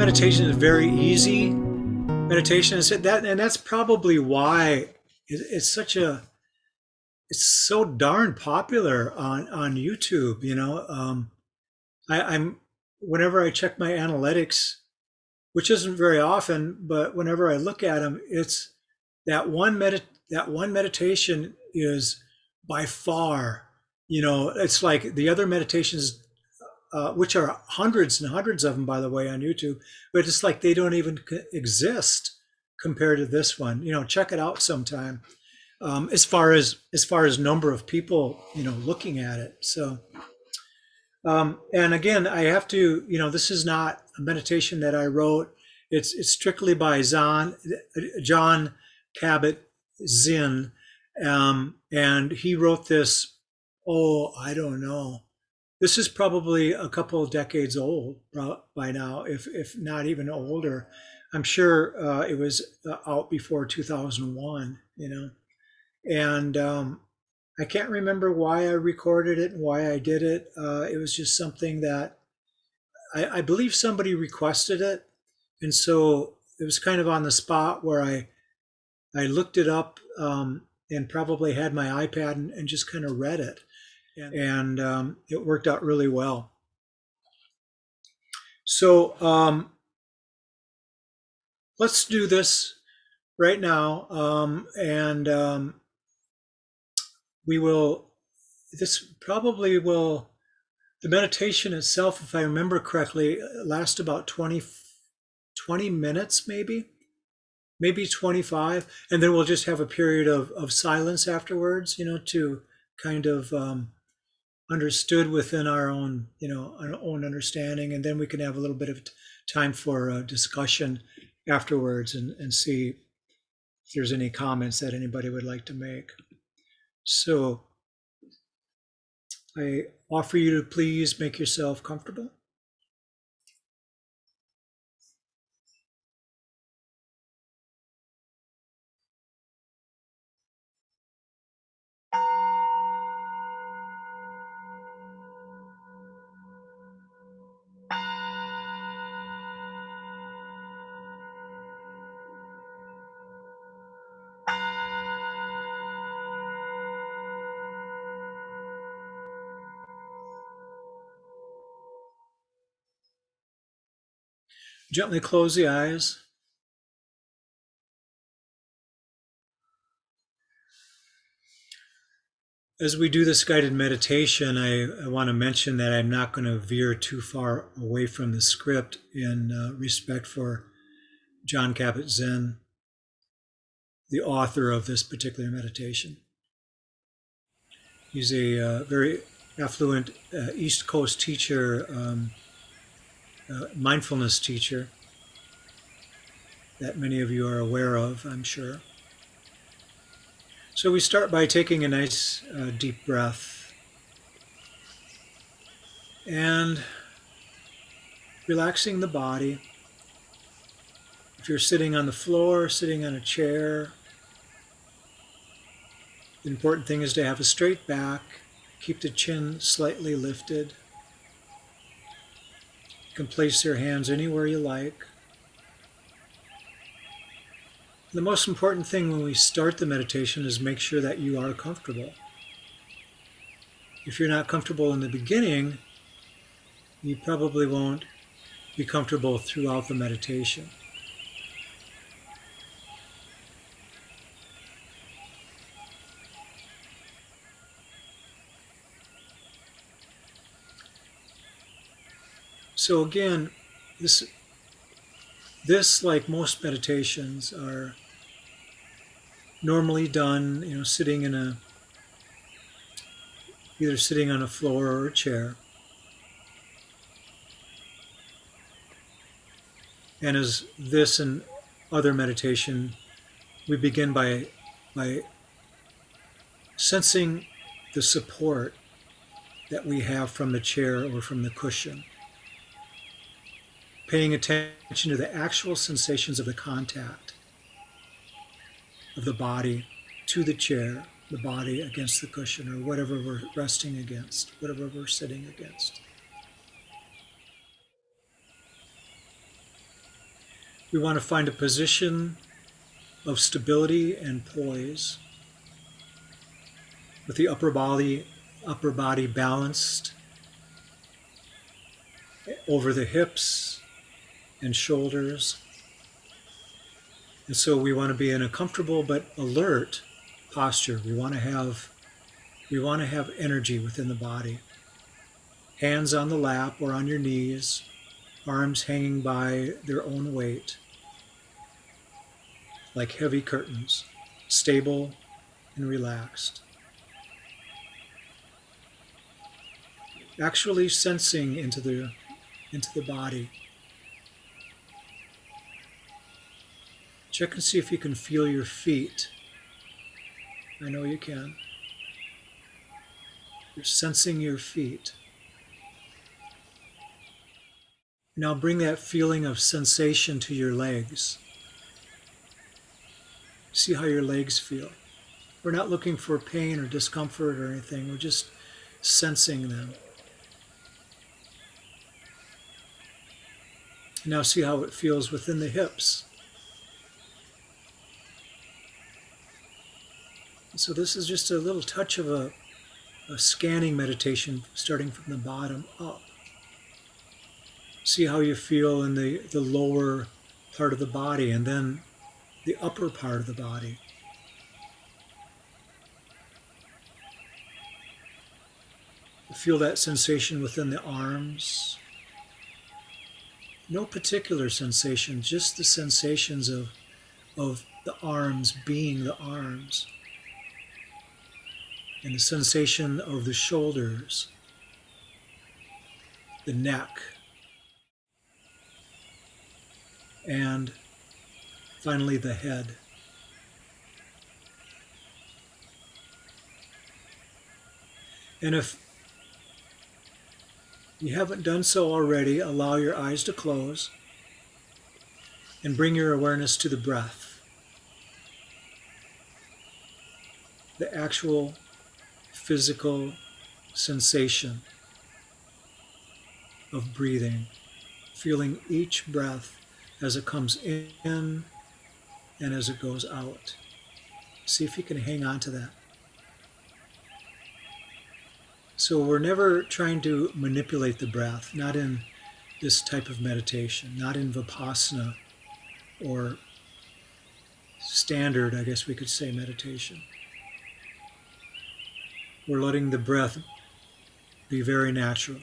meditation is very easy meditation, and that's probably why it's such a it's so darn popular on YouTube. I'm whenever I check my analytics, which isn't very often, but whenever I look at them, it's that one meditation is by far, it's like the other meditations, which are hundreds and hundreds of them, by the way, on YouTube, but it's like they don't even exist compared to this one. Check it out sometime. As far as number of people, looking at it. So, and again, I have to, this is not a meditation that I wrote. It's strictly by Jon Kabat-Zinn, and he wrote this. Oh, I don't know. This is probably a couple of decades old by now, if not even older. I'm sure it was out before 2001. And I can't remember why I recorded it and why I did it. It was just something that I believe somebody requested it. And so it was kind of on the spot where I looked it up, and probably had my iPad and just kind of read it. And it worked out really well. So let's do this right now. And we will, this probably will, the meditation itself, if I remember correctly, last about 20 minutes, maybe 25. And then we'll just have a period of silence afterwards, to kind of understood within our own, our own understanding. And then we can have a little bit of time for discussion afterwards and see if there's any comments that anybody would like to make. So I offer you to please make yourself comfortable. Gently close the eyes. As we do this guided meditation, I want to mention that I'm not going to veer too far away from the script in respect for Jon Kabat-Zinn, the author of this particular meditation. He's a very affluent East Coast teacher, mindfulness teacher that many of you are aware of, I'm sure. So we start by taking a nice deep breath and relaxing the body. If you're sitting on the floor, sitting on a chair, the important thing is to have a straight back, keep the chin slightly lifted. You can place your hands anywhere you like. The most important thing when we start the meditation is make sure that you are comfortable. If you're not comfortable in the beginning, you probably won't be comfortable throughout the meditation. So again, this, like most meditations, are normally done, either sitting on a floor or a chair. And as this and other meditation, we begin by sensing the support that we have from the chair or from the cushion. Paying attention to the actual sensations of the contact of the body to the chair, the body against the cushion, or whatever we're resting against, whatever we're sitting against. We want to find a position of stability and poise with the upper body balanced over the hips and shoulders. And so we want to be in a comfortable but alert posture. We want to have energy within the body. Hands on the lap or on your knees, arms hanging by their own weight, like heavy curtains, stable and relaxed. Actually sensing into the body. Check and see if you can feel your feet. I know you can. You're sensing your feet. Now bring that feeling of sensation to your legs. See how your legs feel. We're not looking for pain or discomfort or anything. We're just sensing them. Now see how it feels within the hips. So this is just a little touch of a scanning meditation starting from the bottom up. See how you feel in the lower part of the body and then the upper part of the body. Feel that sensation within the arms. No particular sensation, just the sensations of the arms being the arms. And the sensation of the shoulders, the neck, and finally the head. And if you haven't done so already, allow your eyes to close and bring your awareness to the breath. The actual physical sensation of breathing, feeling each breath as it comes in and as it goes out. See if you can hang on to that. So we're never trying to manipulate the breath, not in this type of meditation, not in Vipassana or standard, I guess we could say, meditation. We're letting the breath be very natural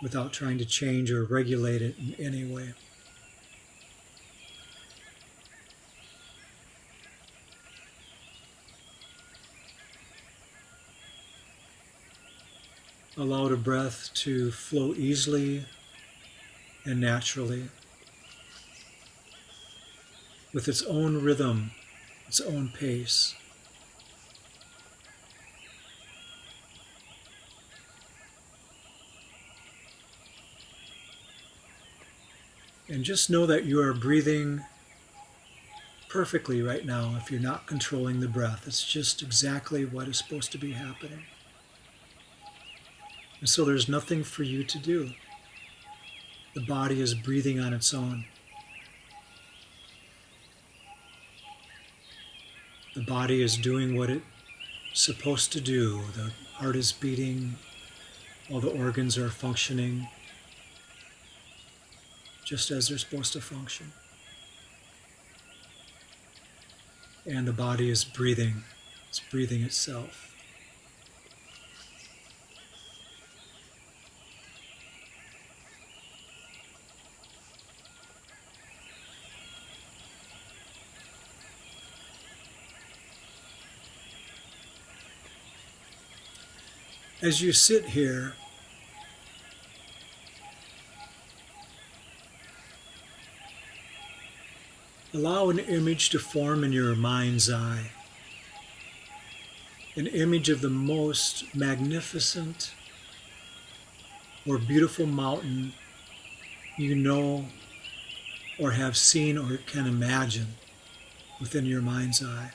without trying to change or regulate it in any way. Allow the breath to flow easily and naturally with its own rhythm, its own pace. And just know that you are breathing perfectly right now if you're not controlling the breath. It's just exactly what is supposed to be happening. And so there's nothing for you to do. The body is breathing on its own. The body is doing what it's supposed to do. The heart is beating, all the organs are functioning just as they're supposed to function. And the body is breathing. It's breathing itself. As you sit here, allow an image to form in your mind's eye. An image of the most magnificent or beautiful mountain you know or have seen or can imagine within your mind's eye.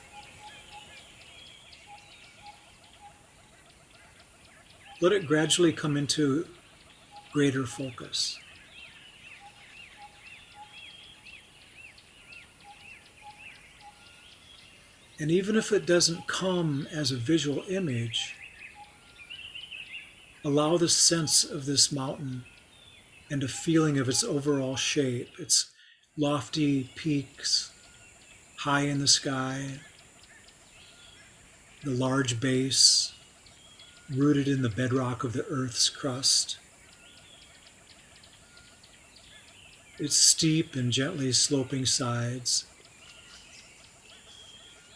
Let it gradually come into greater focus. And even if it doesn't come as a visual image, allow the sense of this mountain and a feeling of its overall shape, its lofty peaks high in the sky, the large base rooted in the bedrock of the Earth's crust, its steep and gently sloping sides.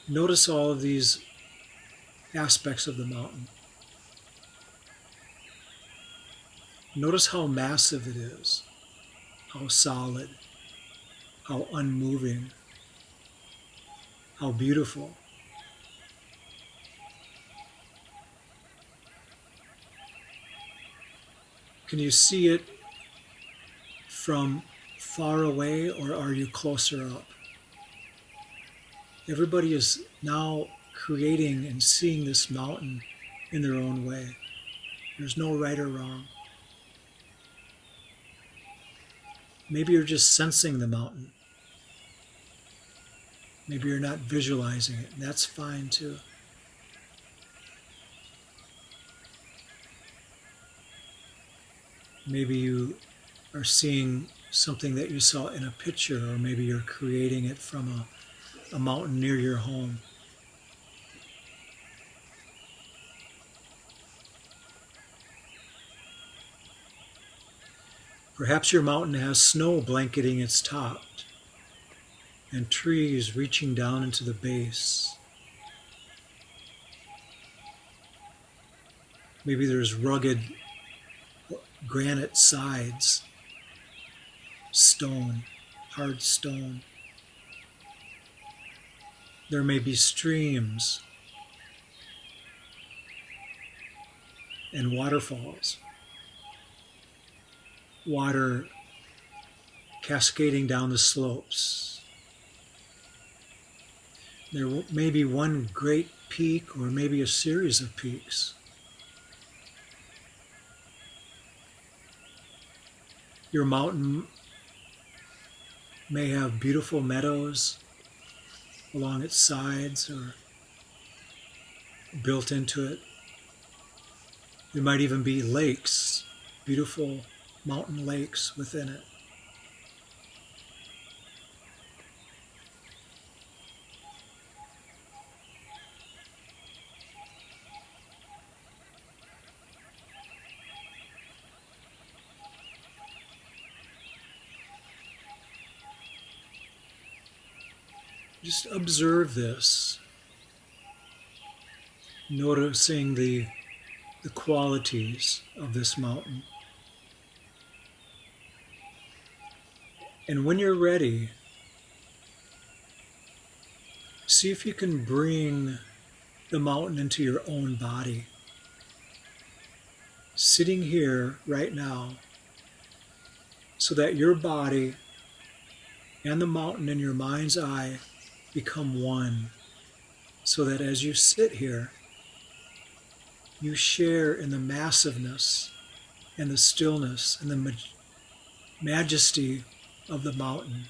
Notice all of these aspects of the mountain. Notice how massive it is, how solid, how unmoving, how beautiful. Can you see it from far away, or are you closer up? Everybody is now creating and seeing this mountain in their own way. There's no right or wrong. Maybe you're just sensing the mountain. Maybe you're not visualizing it, and that's fine too. Maybe you are seeing something that you saw in a picture, or maybe you're creating it from a mountain near your home. Perhaps your mountain has snow blanketing its top and trees reaching down into the base. Maybe there's rugged granite sides, stone, hard stone. There may be streams and waterfalls, water cascading down the slopes. There may be one great peak, or maybe a series of peaks. Your mountain may have beautiful meadows along its sides or built into it. There might even be lakes, beautiful mountain lakes within it. Just observe this, noticing the qualities of this mountain. And when you're ready, see if you can bring the mountain into your own body. Sitting here right now, so that your body and the mountain in your mind's eye become one, so that as you sit here, you share in the massiveness and the stillness and the majesty of the mountain.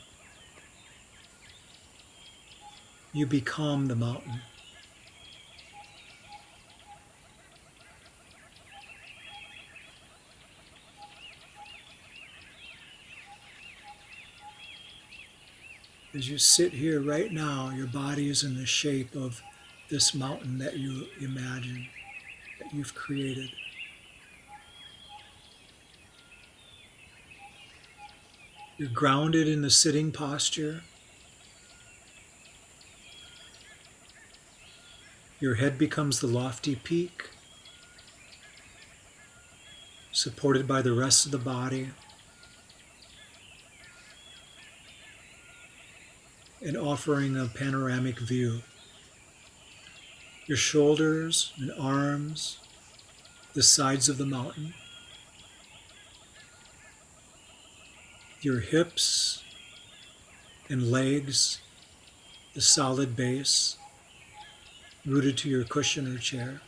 You become the mountain. As you sit here right now, your body is in the shape of this mountain that you imagine, that you've created. You're grounded in the sitting posture. Your head becomes the lofty peak, supported by the rest of the body, and offering a panoramic view. Your shoulders and arms, the sides of the mountain, your hips and legs, the solid base, rooted to your cushion or chair.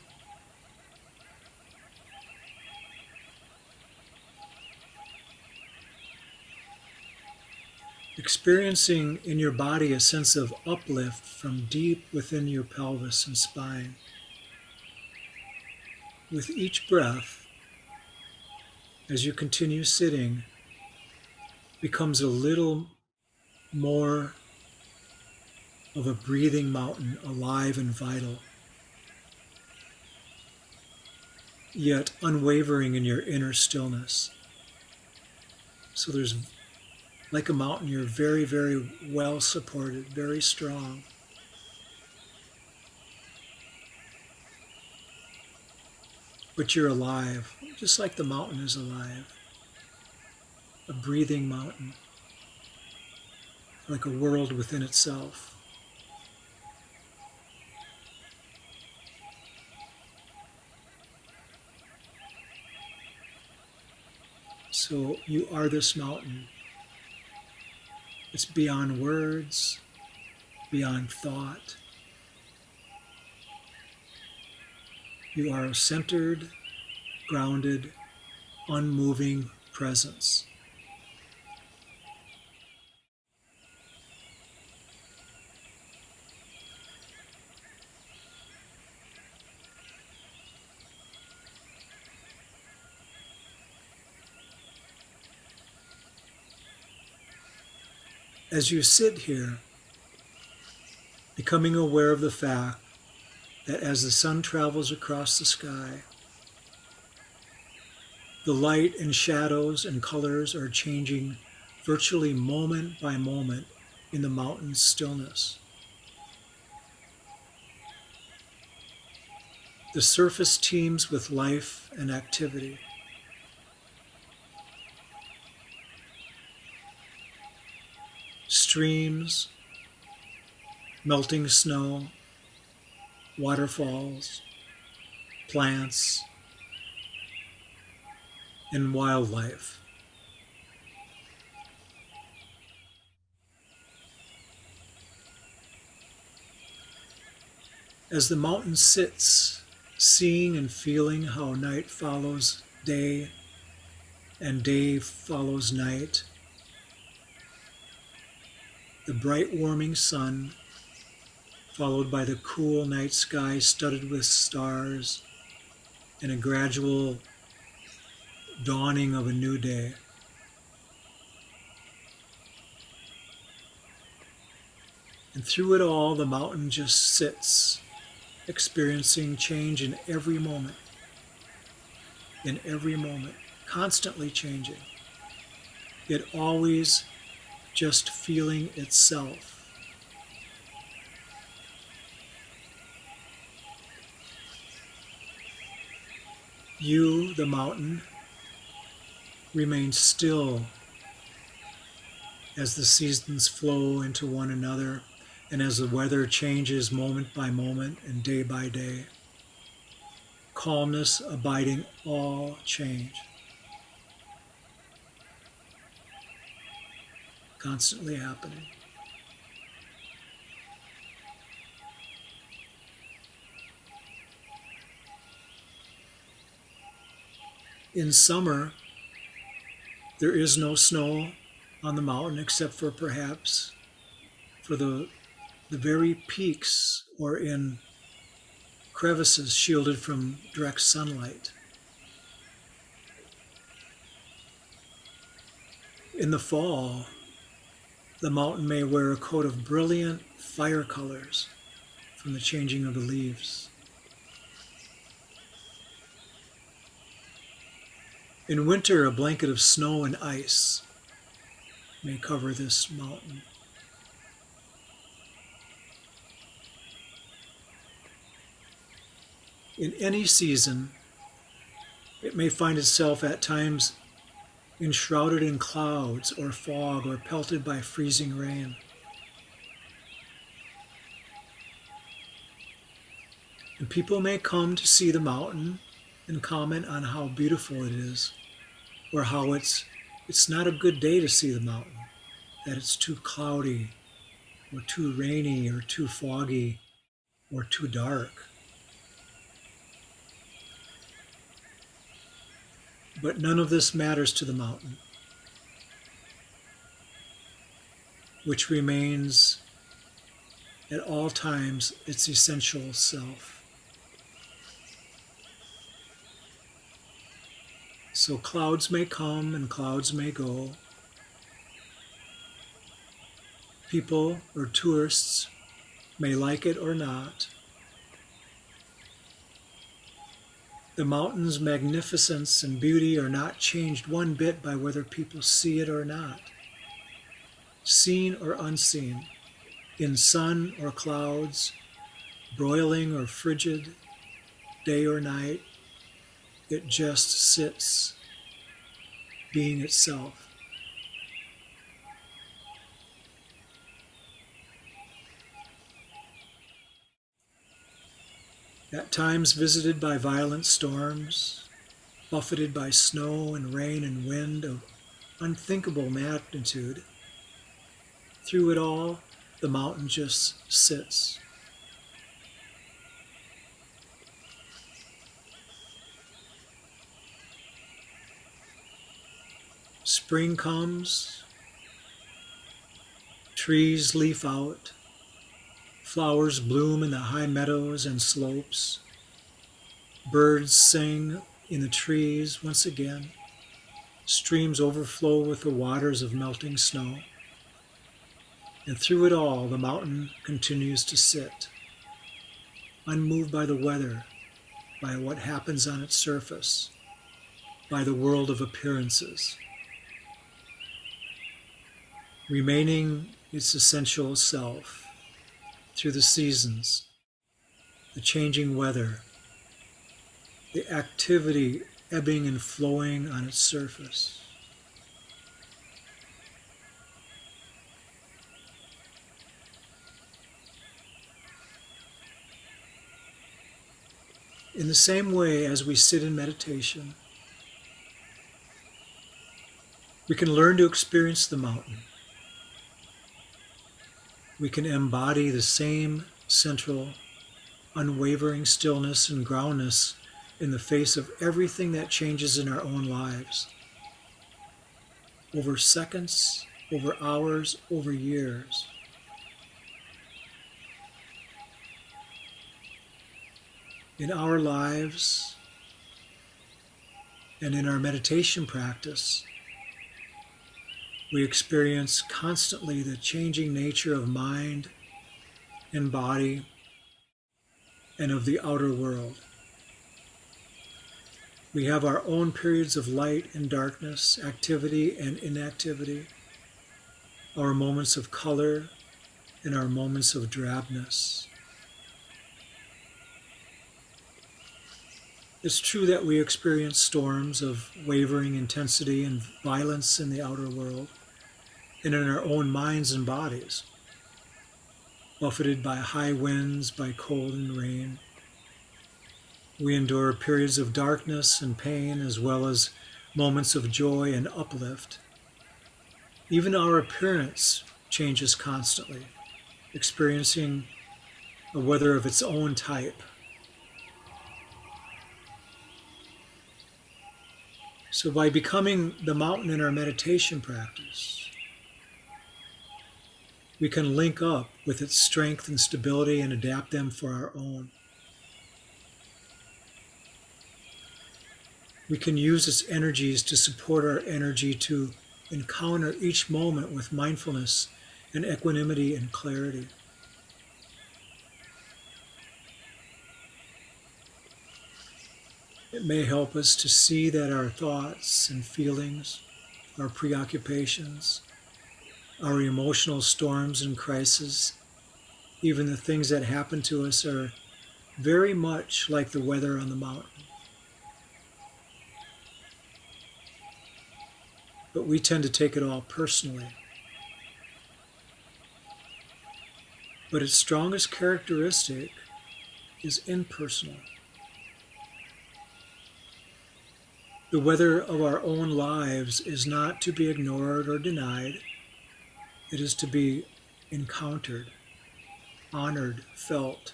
experiencing in your body a sense of uplift from deep within your pelvis and spine. With each breath, as you continue sitting, becomes a little more of a breathing mountain, alive and vital, yet unwavering in your inner stillness. So there's, like a mountain, you're very, very well supported, very strong. But you're alive, just like the mountain is alive. A breathing mountain, like a world within itself. So you are this mountain. It's beyond words, beyond thought. You are a centered, grounded, unmoving presence. As you sit here, becoming aware of the fact that as the sun travels across the sky, the light and shadows and colors are changing virtually moment by moment in the mountain's stillness. The surface teems with life and activity. Streams, melting snow, waterfalls, plants, and wildlife. As the mountain sits, seeing and feeling how night follows day and day follows night, the bright warming sun, followed by the cool night sky studded with stars, and a gradual dawning of a new day. And through it all, the mountain just sits, experiencing change in every moment, constantly changing, yet always just feeling itself. You, the mountain, remain still as the seasons flow into one another and as the weather changes moment by moment and day by day. Calmness abiding all change. Constantly happening. In summer, there is no snow on the mountain except for perhaps for the very peaks or in crevices shielded from direct sunlight. In the fall, the mountain may wear a coat of brilliant fire colors from the changing of the leaves. In winter, a blanket of snow and ice may cover this mountain. In any season, it may find itself at times enshrouded in clouds or fog or pelted by freezing rain. And people may come to see the mountain and comment on how beautiful it is, or how it's not a good day to see the mountain, that it's too cloudy, or too rainy, or too foggy, or too dark. But none of this matters to the mountain. which remains at all times its essential self. So clouds may come and clouds may go. People or tourists may like it or not. The mountain's magnificence and beauty are not changed one bit by whether people see it or not. Seen or unseen, in sun or clouds, broiling or frigid, day or night, it just sits, being itself. At times visited by violent storms, buffeted by snow and rain and wind of unthinkable magnitude, through it all, the mountain just sits. Spring comes, trees leaf out, flowers bloom in the high meadows and slopes, birds sing in the trees once again, streams overflow with the waters of melting snow, and through it all the mountain continues to sit, unmoved by the weather, by what happens on its surface, by the world of appearances, remaining its essential self through the seasons, the changing weather, the activity ebbing and flowing on its surface. In the same way as we sit in meditation, we can learn to experience the mountain. We can embody the same central, unwavering stillness and groundness in the face of everything that changes in our own lives. Over seconds, over hours, over years. In our lives and in our meditation practice, we experience constantly the changing nature of mind and body and of the outer world. We have our own periods of light and darkness, activity and inactivity, our moments of color and our moments of drabness. It's true that we experience storms of wavering intensity and violence in the outer world and in our own minds and bodies, buffeted by high winds, by cold and rain. We endure periods of darkness and pain as well as moments of joy and uplift. Even our appearance changes constantly, experiencing a weather of its own type. So by becoming the mountain in our meditation practice, we can link up with its strength and stability and adapt them for our own. We can use its energies to support our energy to encounter each moment with mindfulness and equanimity and clarity. It may help us to see that our thoughts and feelings, our preoccupations, our emotional storms and crises, even the things that happen to us, are very much like the weather on the mountain. But we tend to take it all personally. But its strongest characteristic is impersonal. The weather of our own lives is not to be ignored or denied. It is to be encountered, honored, felt,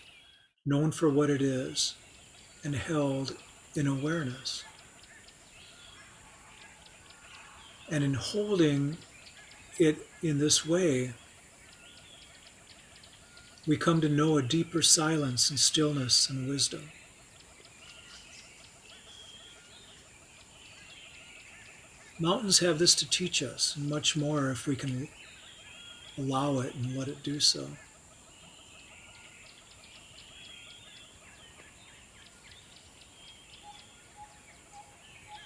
known for what it is, and held in awareness. And in holding it in this way, we come to know a deeper silence and stillness and wisdom. Mountains have this to teach us, and much more if we can allow it and let it do so.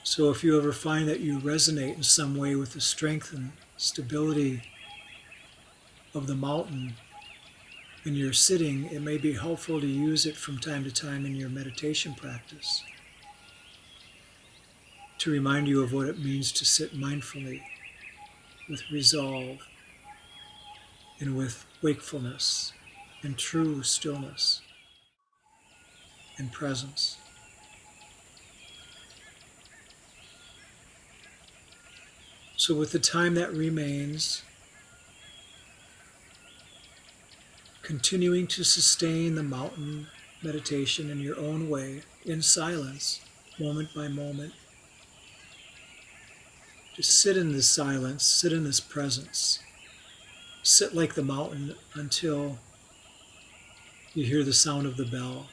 So if you ever find that you resonate in some way with the strength and stability of the mountain and you're sitting, it may be helpful to use it from time to time in your meditation practice to remind you of what it means to sit mindfully with resolve and with wakefulness and true stillness and presence. So with the time that remains, continuing to sustain the mountain meditation in your own way, in silence, moment by moment. Just sit in this silence, sit in this presence. Sit like the mountain until you hear the sound of the bell.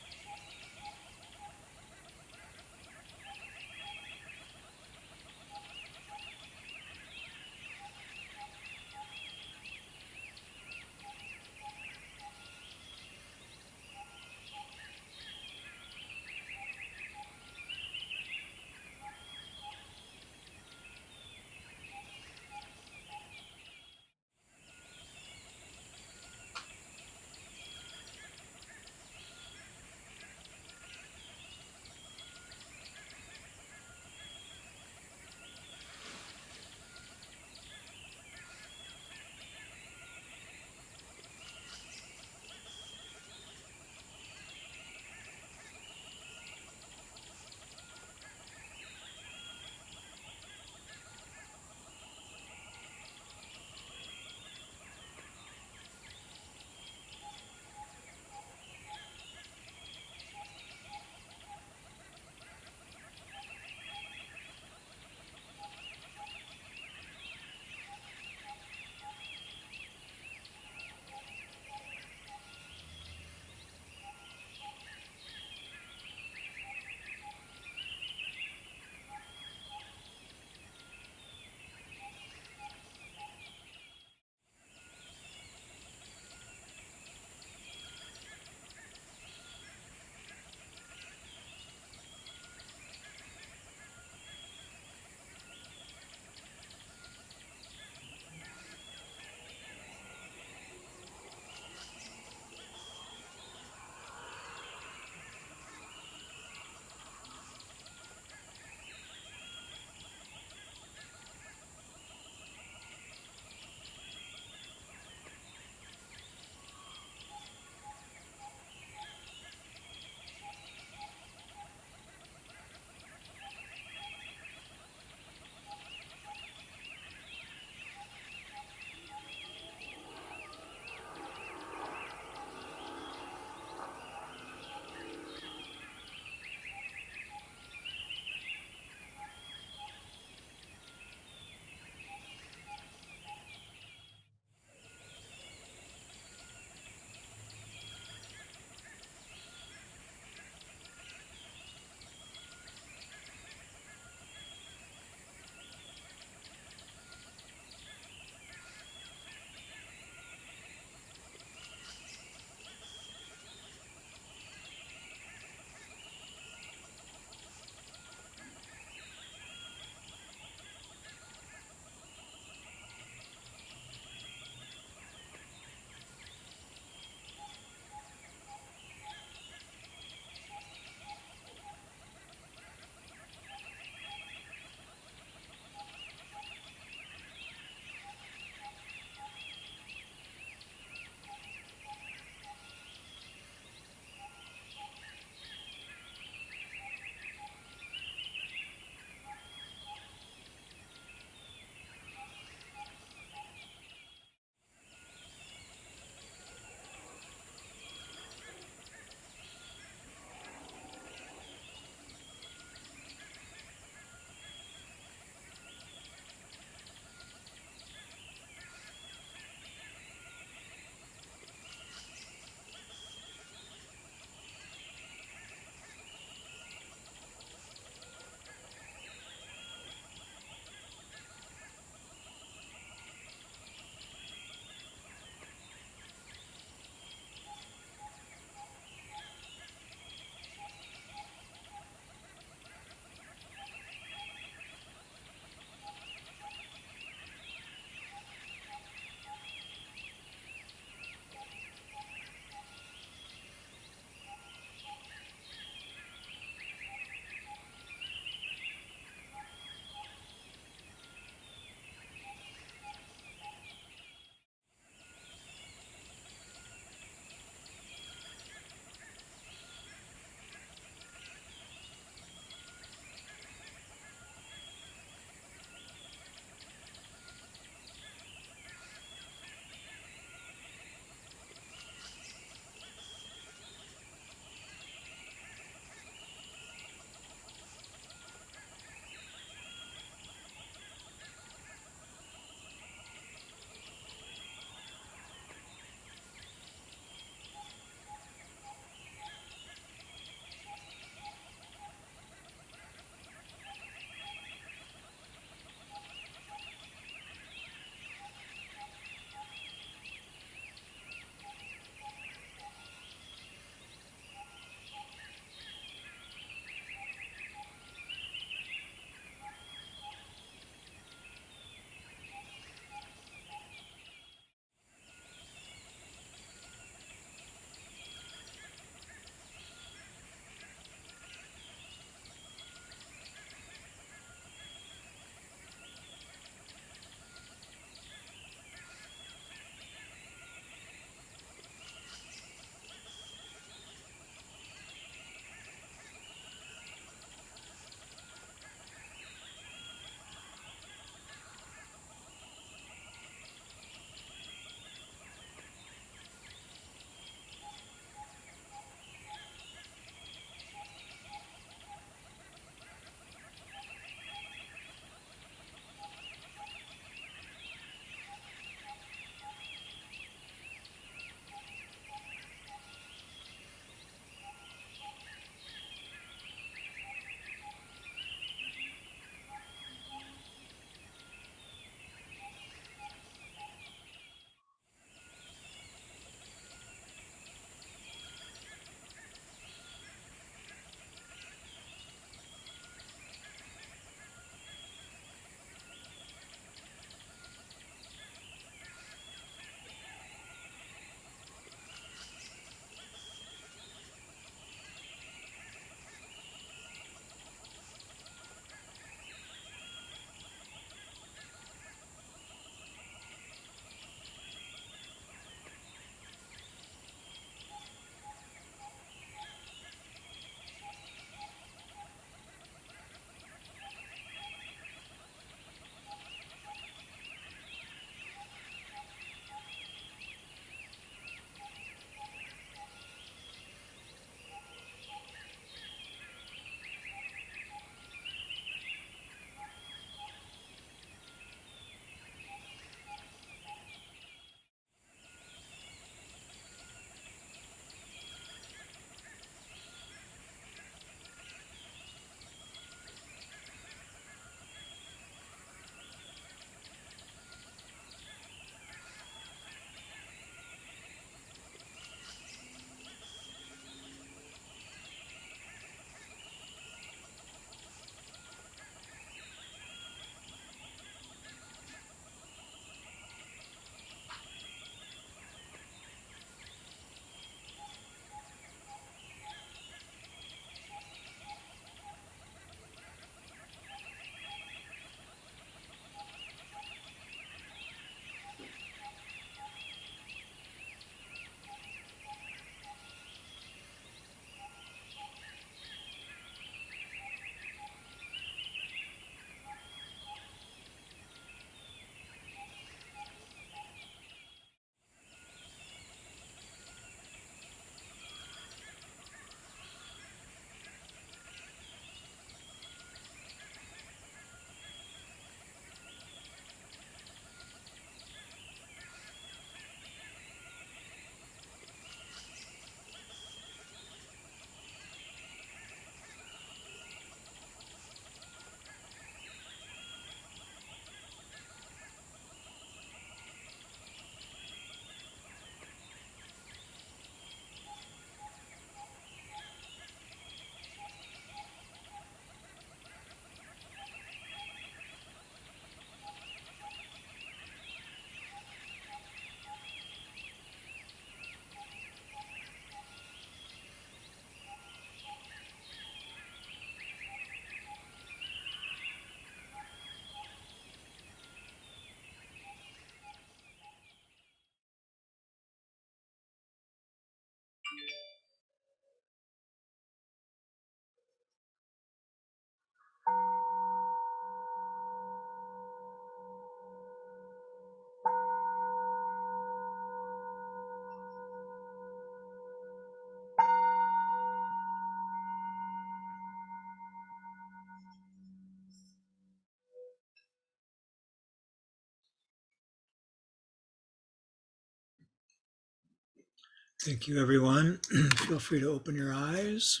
Thank you, everyone. Feel free to open your eyes.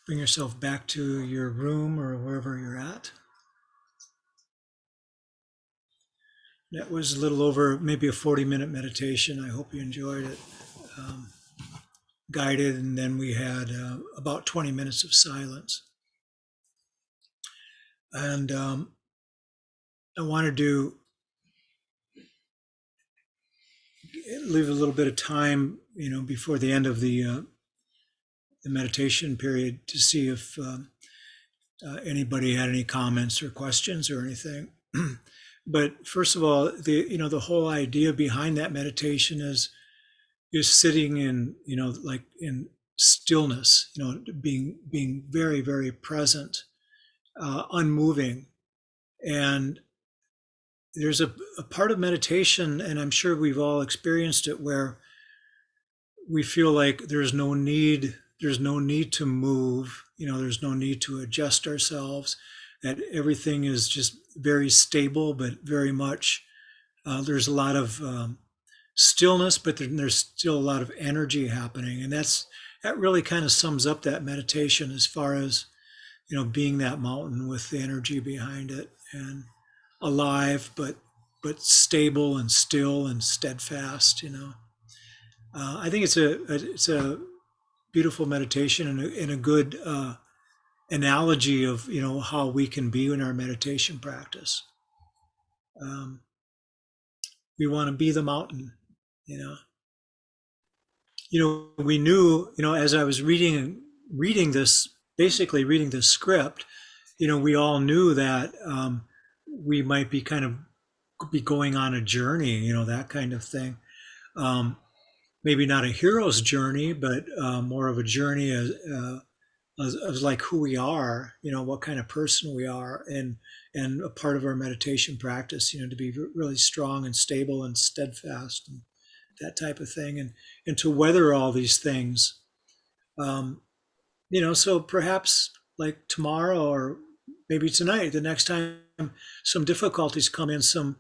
Bring yourself back to your room or wherever you're at. That was a little over maybe a 40-minute meditation. I hope you enjoyed it. Um, Guided, and then we had about 20 minutes of silence. And I wanted to leave a little bit of time, before the end of the meditation period to see if anybody had any comments or questions or anything. But first of all, the whole idea behind that meditation is sitting in, like in stillness, being very, very present, unmoving. And there's a part of meditation, and I'm sure we've all experienced it, where we feel like there's no need to move, there's no need to adjust ourselves, that everything is just very stable, but very much there's a lot of stillness, but then there's still a lot of energy happening. And that really kind of sums up that meditation, as far as being that mountain with the energy behind it, and alive, but stable and still and steadfast. I think it's a beautiful meditation, and a good analogy of how we can be in our meditation practice. We want to be the mountain. We knew, as I was reading this, basically reading this script, we all knew that we might be kind of be going on a journey, that kind of thing. Maybe not a hero's journey, but more of a journey as like who we are, what kind of person we are, and a part of our meditation practice, to be really strong and stable and steadfast, and that type of thing, and to weather all these things. So perhaps like tomorrow, or maybe tonight, the next time some difficulties come in, some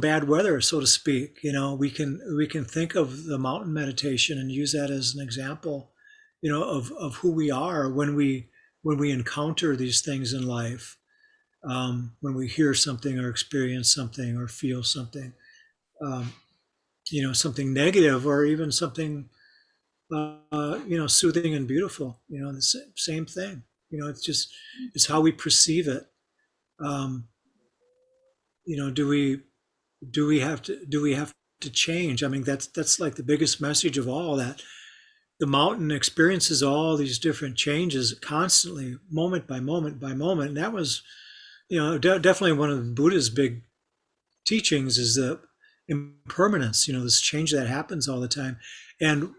bad weather, so to speak, we can think of the mountain meditation and use that as an example, of who we are when we encounter these things in life, when we hear something or experience something or feel something, something negative, or even something soothing and beautiful, the same thing. It's how we perceive it. Do we have to change? I mean, that's like the biggest message of all, that the mountain experiences all these different changes constantly, moment by moment by moment. And that was, definitely one of Buddha's big teachings, is the impermanence, this change that happens all the time. And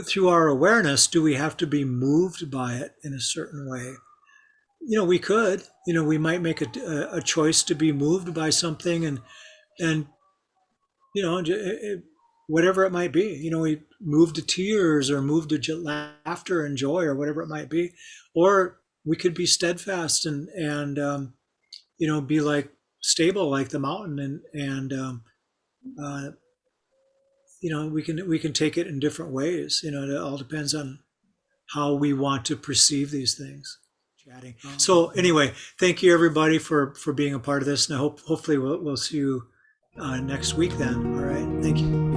through our awareness, do we have to be moved by it in a certain way? We could, we might make a choice to be moved by something, and whatever it might be, we move to tears, or move to laughter and joy, or whatever it might be. Or we could be steadfast and be like stable, like the mountain, and we can take it in different ways. It all depends on how we want to perceive these things. Chatting. So anyway, thank you everybody for being a part of this, and hopefully we'll see you next week then. All right, thank you.